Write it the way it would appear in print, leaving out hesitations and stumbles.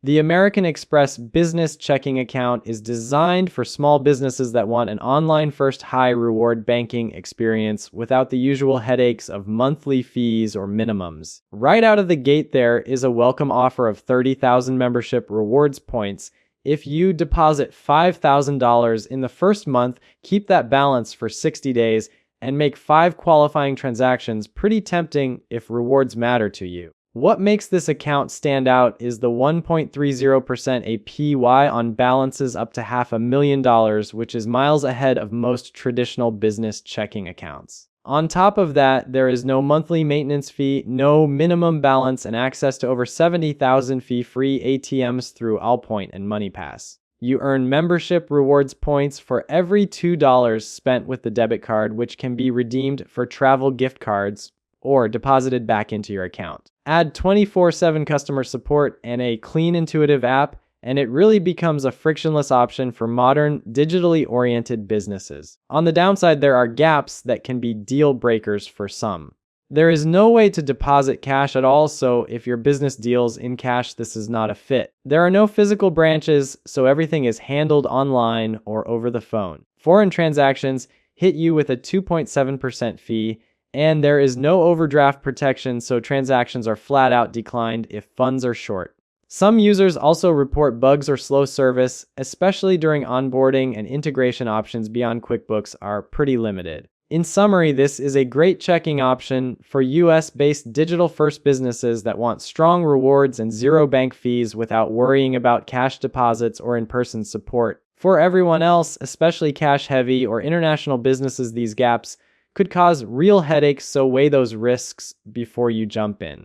The American Express Business Checking Account is designed for small businesses that want an online-first high-reward banking experience without the usual headaches of monthly fees or minimums. Right out of the gate, there is a welcome offer of 30,000 membership rewards points. If you deposit $5,000 in the first month, keep that balance for 60 days, and make 5 qualifying transactions. Pretty tempting if rewards matter to you. What makes this account stand out is the 1.30% APY on balances up to $500,000, which is miles ahead of most traditional business checking accounts. On top of that, there is no monthly maintenance fee, no minimum balance, and access to over 70,000 fee-free ATMs through Allpoint and MoneyPass. You earn membership rewards points for every $2 spent with the debit card, which can be redeemed for travel gift cards or deposited back into your account. Add 24/7 customer support and a clean, intuitive app, and it really becomes a frictionless option for modern, digitally oriented businesses. On the downside, there are gaps that can be deal breakers for some. There is no way to deposit cash at all, so if your business deals in cash, this is not a fit. There are no physical branches, so everything is handled online or over the phone. Foreign transactions hit you with a 2.7% fee, and there is no overdraft protection, so transactions are flat out declined if funds are short. Some users also report bugs or slow service, especially during onboarding, and integration options beyond QuickBooks are pretty limited. In summary, this is a great checking option for US-based digital-first businesses that want strong rewards and zero bank fees without worrying about cash deposits or in-person support. For everyone else, especially cash-heavy or international businesses, these gaps could cause real headaches, so weigh those risks before you jump in.